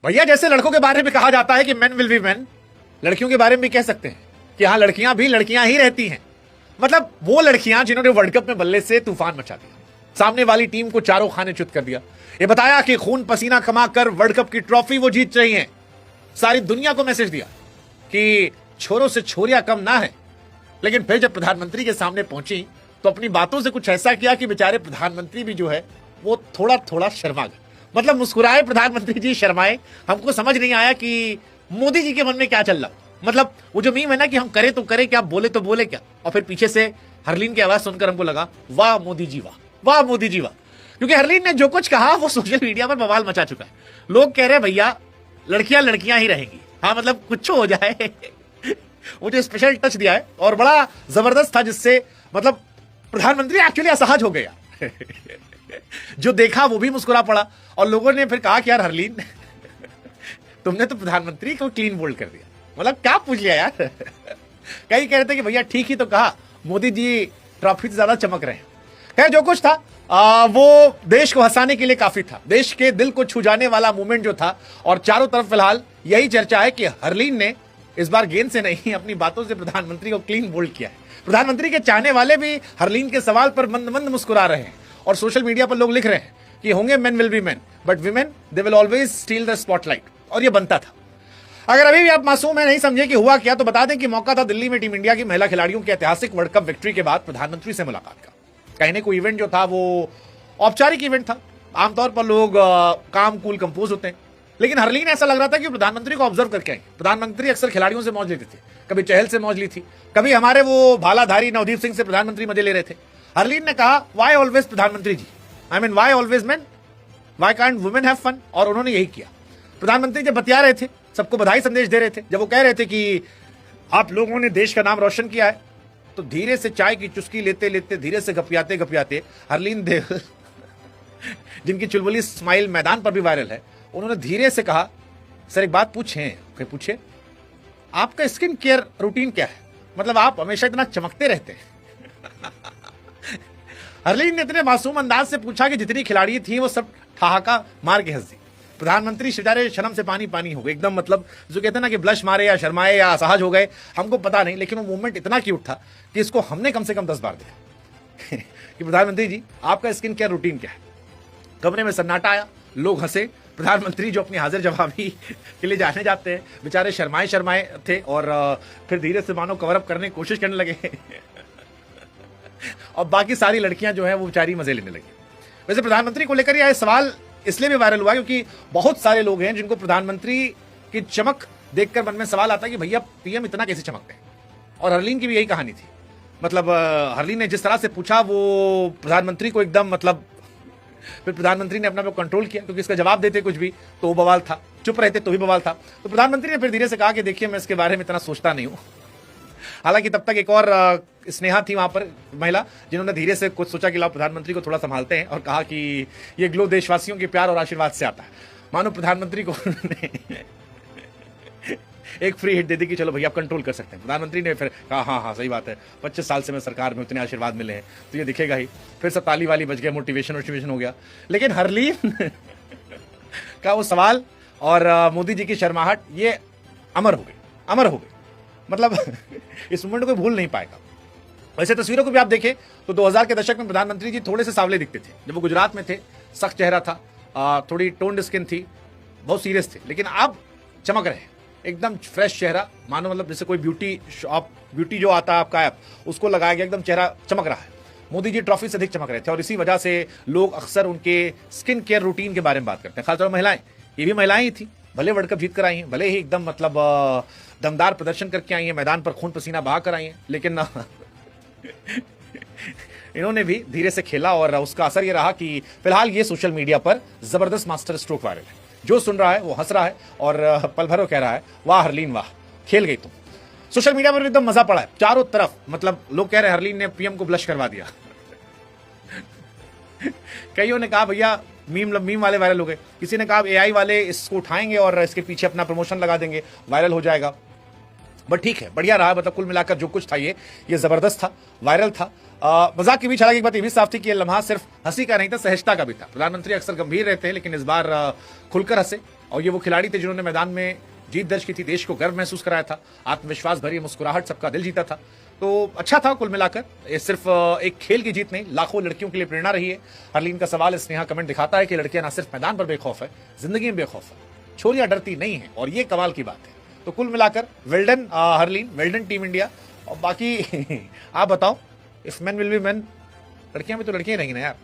भैया जैसे लड़कों के बारे में कहा जाता है कि मेन विल बी मेन, लड़कियों के बारे में भी कह सकते हैं कि हाँ लड़कियां भी लड़कियां ही रहती हैं। मतलब वो लड़कियां जिन्होंने वर्ल्ड कप में बल्ले से तूफान मचा दिया, सामने वाली टीम को चारों खाने च्युत कर दिया, ये बताया कि खून पसीना कमाकर वर्ल्ड कप की ट्रॉफी वो जीत रही हैं। सारी दुनिया को मैसेज दिया कि छोरों से छोरियां कम ना है। लेकिन फिर जब प्रधानमंत्री के सामने पहुंची तो अपनी बातों से कुछ ऐसा किया कि बेचारे प्रधानमंत्री भी जो है वो थोड़ा थोड़ा शर्मा गए। मतलब मुस्कुराए प्रधानमंत्री जी, शर्माए। हमको समझ नहीं आया कि मोदी जी के मन में क्या चल रहा। मतलब वो जो मीम है ना कि हम करें तो करें क्या, बोले तो बोले क्या। और फिर पीछे से हरलीन की आवाज सुनकर हमको लगा वाह मोदी जी वाह, वाह मोदी जी वाह। क्योंकि हरलीन ने जो कुछ कहा वो सोशल मीडिया पर बवाल मचा चुका है। लोग कह रहे हैं भैया लड़कियां लड़कियां ही रहेंगी, हाँ मतलब कुछ हो जाए। वो जो स्पेशल टच दिया है और बड़ा जबरदस्त था, जिससे मतलब प्रधानमंत्री एक्चुअली असहज हो गया। जो देखा वो भी मुस्कुरा पड़ा। और लोगों ने फिर कहा कि यार हरलीन तुमने तो प्रधानमंत्री को क्लीन बोल्ड कर दिया, मतलब क्या पूछ लिया यार। कई कह रहे थे कि भैया ठीक ही तो कहा, मोदी जी ट्रॉफी से ज्यादा चमक रहे हैं। खैर जो कुछ था वो देश को हंसाने के लिए काफी था, देश के दिल को छू जाने वाला मूवमेंट जो था। और चारों तरफ फिलहाल यही चर्चा है कि हरलीन ने इस बार गेंद से नहीं अपनी बातों से प्रधानमंत्री को क्लीन बोल्ड किया है। प्रधानमंत्री के चाहने वाले भी हरलीन के सवाल पर मंद मंद मुस्कुरा रहे हैं। और सोशल मीडिया पर लोग लिख रहे हैं कि होंगे men will be men but women they will always steel the spotlight. और ये बनता था। अगर अभी भी आप मासूम है, नहीं समझे कि हुआ क्या, तो बता दें कि मौका था दिल्ली में टीम इंडिया की महिला खिलाड़ियों की ऐतिहासिक वर्ल्ड कप विक्ट्री के बाद प्रधानमंत्री से मुलाकात का। कहने को इवेंट जो था वो औपचारिक इवेंट था। आमतौर पर लोग काम कूल कंपोज होते हैं, लेकिन हरलीन ऐसा लग रहा था कि प्रधानमंत्री को ऑब्जर्व करके आई। प्रधानमंत्री अक्सर खिलाड़ियों से मौज लेते थे, कभी चहल से मौज ली थी, कभी हमारे वो भालाधारी नवदीप सिंह से प्रधानमंत्री मजे ले रहे थे। हरलीन ने कहा वाई ऑलवेज प्रधानमंत्री जी, I mean why always man, why can't women have fun. और उन्होंने यही किया। प्रधानमंत्री जब बतिया रहे थे, सबको बधाई संदेश दे रहे थे, जब वो कह रहे थे कि आप लोगों ने देश का नाम रोशन किया है, तो धीरे से चाय की चुस्की लेते लेते, धीरे से गपियाते गपियाते हरलीन देव जिनकी चुलबुली स्माइल मैदान पर भी वायरल है, उन्होंने धीरे से कहा सर एक बात पूछें। पूछे आपका स्किन केयर रूटीन क्या है, मतलब आप हमेशा इतना चमकते रहते हैं। हरलीन ने इतने मासूम अंदाज से पूछा कि जितनी खिलाड़ी थी वो सब ठहाका मार के हंस दी। प्रधानमंत्री बेचारे शर्म से पानी पानी हो गए एकदम। मतलब जो कहते हैं ना कि ब्लश मारे या शर्माए या असहज हो गए, हमको पता नहीं, लेकिन वो मूवमेंट इतना क्यूट था कि इसको हमने कम से कम 10 बार देखा। कि प्रधानमंत्री जी आपका स्किन केयर रूटीन क्या है। कमरे में सन्नाटा आया, लोग हंसे। प्रधानमंत्री जो अपनी हाजिर जवाबी के लिए जाने जाते हैं, बेचारे शर्माए शर्माए थे और फिर धीरे से मानो कवर अप करने की कोशिश करने लगे। और बाकी सारी लड़कियां जो है वो बेचारी मजे लेने लगी। वैसे प्रधानमंत्री को लेकर यह सवाल इसलिए भी वायरल हुआ क्योंकि बहुत सारे लोग हैं जिनको प्रधानमंत्री की चमक देखकर मन में सवाल आता है कि भैया पीएम इतना कैसे चमकते हैं। और हरलीन की भी यही कहानी थी। मतलब हरलीन ने जिस तरह से पूछा वो प्रधानमंत्री को एकदम मतलब, फिर प्रधानमंत्री ने अपना कंट्रोल किया क्योंकि इसका जवाब देते कुछ भी तो वो बवाल था, चुप रहते तो भी बवाल था। तो प्रधानमंत्री ने फिर धीरे से कहा कि देखिए मैं इसके बारे में इतना सोचता नहीं हूं। हालांकि तब तक एक और स्नेहा थी वहां पर महिला, जिन्होंने धीरे से कुछ सोचा कि लाओ प्रधानमंत्री को थोड़ा संभालते हैं, और कहा कि ये ग्लो देशवासियों के प्यार और आशीर्वाद से आता है। मानो प्रधानमंत्री को एक फ्री हिट दे दी कि चलो भैया आप कंट्रोल कर सकते हैं। प्रधानमंत्री ने फिर कहा हाँ हाँ सही बात है, 25 साल से मैं सरकार में, उतने आशीर्वाद मिले हैं तो ये दिखेगा ही। फिर सब ताली वाली बज गया, मोटिवेशन हो गया। लेकिन हरलीन का वो सवाल और मोदी जी की शर्माहट ये अमर हो गई, अमर हो गई। मतलब इस मोमेंट को भूल नहीं पाएगा। वैसे तस्वीरों को भी आप देखें तो 2000 के दशक में प्रधानमंत्री जी थोड़े से सावले दिखते थे जब वो गुजरात में थे। सख्त चेहरा था, थोड़ी टोन्ड स्किन थी, बहुत सीरियस थे। लेकिन अब चमक रहे हैं, एकदम फ्रेश चेहरा, मानो मतलब जैसे कोई ब्यूटी जो आता है आपका ऐप, उसको लगाया गया, एकदम चेहरा चमक रहा है। मोदी जी ट्रॉफी से अधिक चमक रहे थे और इसी वजह से लोग अक्सर उनके स्किन केयर रूटीन के बारे में बात करते हैं। खासतौर पर महिलाएं, ये भी महिलाएं ही थी, भले वर्ल्ड कप जीत कर आई हैं, भले ही एकदम मतलब दमदार प्रदर्शन करके आई हैं, मैदान पर खून पसीना बहा कर आई हैं, लेकिन इन्होंने भी धीरे से खेला और उसका असर ये रहा कि फिलहाल ये सोशल मीडिया पर जबरदस्त मास्टर स्ट्रोक वायरल है। जो सुन रहा है वो हंस रहा है और पल भर कह रहा है वाह हरलीन वाह, खेल गई तुम। सोशल मीडिया पर एकदम मजा पड़ा है चारों तरफ। मतलब लोग कह रहे हैं हरलीन ने पीएम को ब्लश करवा दिया। कईयों ने कहा भैया मीम वाले वायरल हो गए, किसी ने कहा एआई वाले इसको उठाएंगे और इसके पीछे अपना प्रमोशन लगा देंगे, वायरल हो जाएगा। बट ठीक है, बढ़िया रहा। मतलब कुल मिलाकर जो कुछ था ये जबरदस्त था, वायरल था। मजाक के बीच हालांकि एक बात ये भी साफ थी कि ये लम्हा सिर्फ हंसी का नहीं था, सहजता का भी था। प्रधानमंत्री अक्सर गंभीर रहते हैं लेकिन इस बार खुलकर हंसे, और ये वो खिलाड़ी थे जिन्होंने मैदान में जीत दर्ज की थी, देश को गर्व महसूस कराया था, आत्मविश्वास भरी मुस्कुराहट सबका दिल जीता था। तो अच्छा था कुल मिलाकर, ये सिर्फ एक खेल की जीत नहीं, लाखों लड़कियों के लिए प्रेरणा रही है। हरलीन का सवाल स्नेहा कमेंट दिखाता है कि लड़कियां ना सिर्फ मैदान पर बेखौफ है, जिंदगी में बेखौफ है, छोरियां डरती नहीं है, और ये कमाल की बात है। तो कुल मिलाकर well done Harleen, well done team India. और बाकी आप बताओ, if man will be man, लड़कियां भी तो लड़कियां ही रहेंगी ना यार।